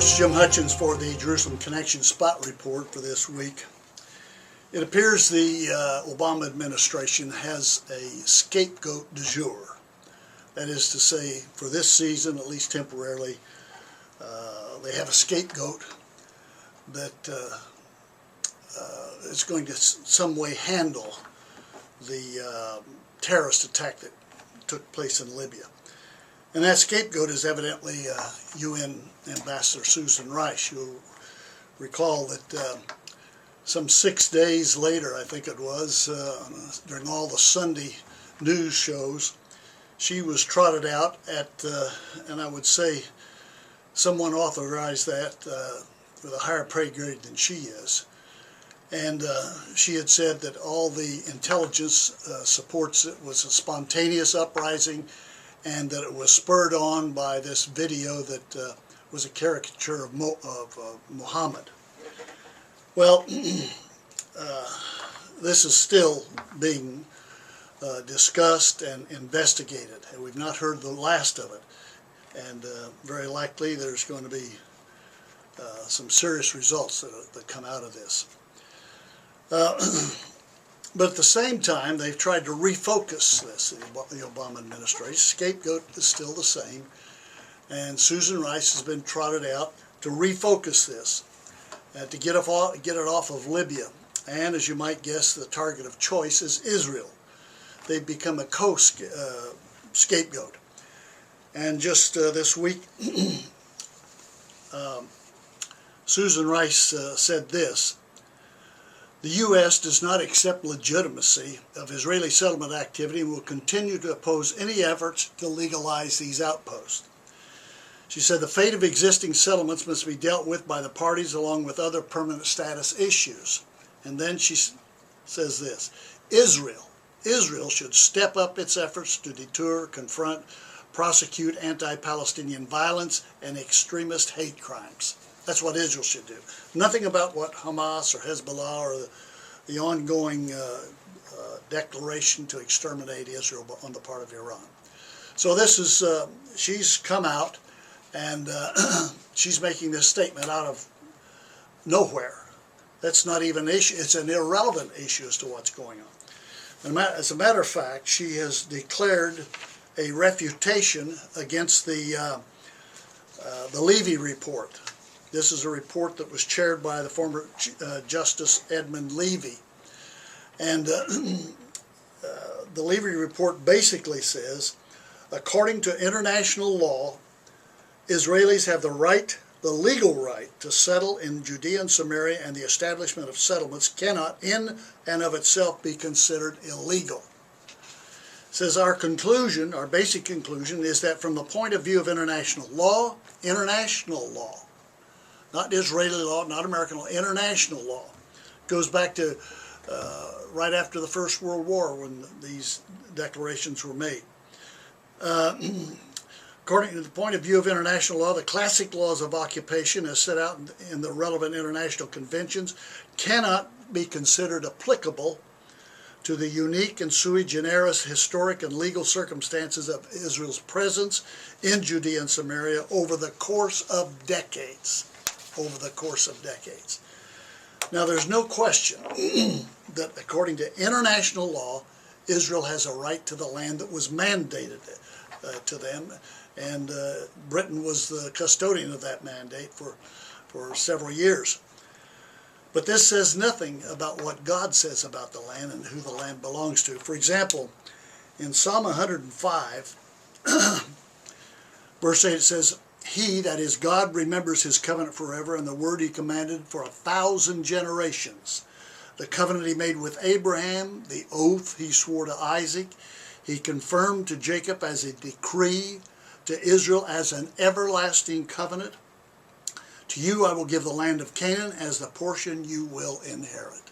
It's Jim Hutchens for the Jerusalem Connection Spot Report for this week. It appears the Obama administration has a scapegoat du jour. That is to say, for this season, at least temporarily, they have a scapegoat that is going to some way handle the terrorist attack that took place in Libya. And that scapegoat is evidently UN Ambassador Susan Rice. You'll recall that some 6 days later, I think it was, during all the Sunday news shows, she was trotted out at, and I would say someone authorized that with a higher pay grade than she is. And she had said that all the intelligence supports it was a spontaneous uprising, and that it was spurred on by this video that was a caricature of Muhammad. Well, this is still being discussed and investigated, and we've not heard the last of it. And very likely there's going to be some serious results that come out of this. But at the same time, they've tried to refocus this, the Obama administration. Scapegoat is still the same, and Susan Rice has been trotted out to refocus this, to get it off of Libya. And as you might guess, the target of choice is Israel. They've become a scapegoat. And just this week, Susan Rice said this: "The U.S. does not accept legitimacy of Israeli settlement activity and will continue to oppose any efforts to legalize these outposts." She said the fate of existing settlements must be dealt with by the parties along with other permanent status issues. And then she says this: Israel should step up its efforts to deter, confront, prosecute anti-Palestinian violence and extremist hate crimes. That's what Israel should do. Nothing about what Hamas or Hezbollah or the ongoing declaration to exterminate Israel on the part of Iran. So this is, she's come out and she's making this statement out of nowhere. That's not even an issue. It's an irrelevant issue as to what's going on. And as a matter of fact, she has declared a refutation against the Levy report. This is a report that was chaired by the former Justice Edmund Levy. And the Levy report basically says, according to international law, Israelis have the legal right to settle in Judea and Samaria, and the establishment of settlements cannot in and of itself be considered illegal. It says our basic conclusion is that from the point of view of international law, not Israeli law, not American law, international law, goes back to right after the First World War when these declarations were made. According to the point of view of international law, the classic laws of occupation as set out in the relevant international conventions cannot be considered applicable to the unique and sui generis historic and legal circumstances of Israel's presence in Judea and Samaria over the course of decades. Now, there's no question that according to international law, Israel has a right to the land that was mandated to them, and Britain was the custodian of that mandate for several years. But this says nothing about what God says about the land and who the land belongs to. For example, in Psalm 105, verse 8, it says, "He, that is God, remembers his covenant forever, and the word he commanded for 1,000 generations. The covenant he made with Abraham, the oath he swore to Isaac, he confirmed to Jacob as a decree, to Israel as an everlasting covenant. To you I will give the land of Canaan as the portion you will inherit."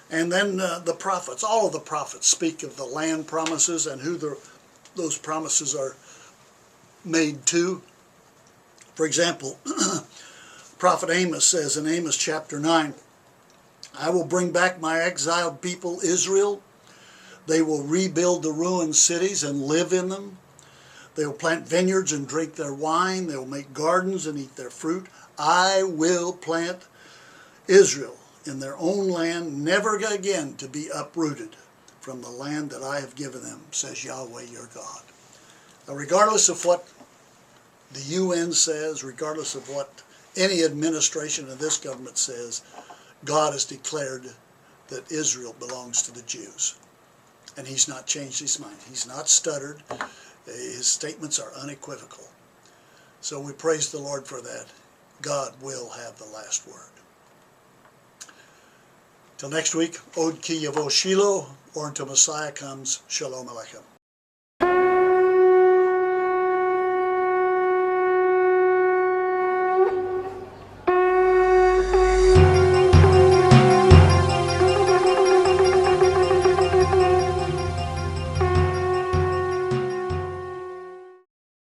And then the prophets, all of the prophets, speak of the land promises and who those promises are made to. For example, Prophet Amos says in Amos chapter 9, "I will bring back my exiled people Israel. They will rebuild the ruined cities and live in them. They will plant vineyards and drink their wine. They will make gardens and eat their fruit. I will plant Israel in their own land, never again to be uprooted from the land that I have given them, says Yahweh your God. Now, regardless of what the UN says, regardless of what any administration of this government says, God has declared that Israel belongs to the Jews. And he's not changed his mind. He's not stuttered. His statements are unequivocal. So we praise the Lord for that. God will have the last word. Till next week, Od Ki Yavo Shiloh, or until Messiah comes, Shalom Aleichem.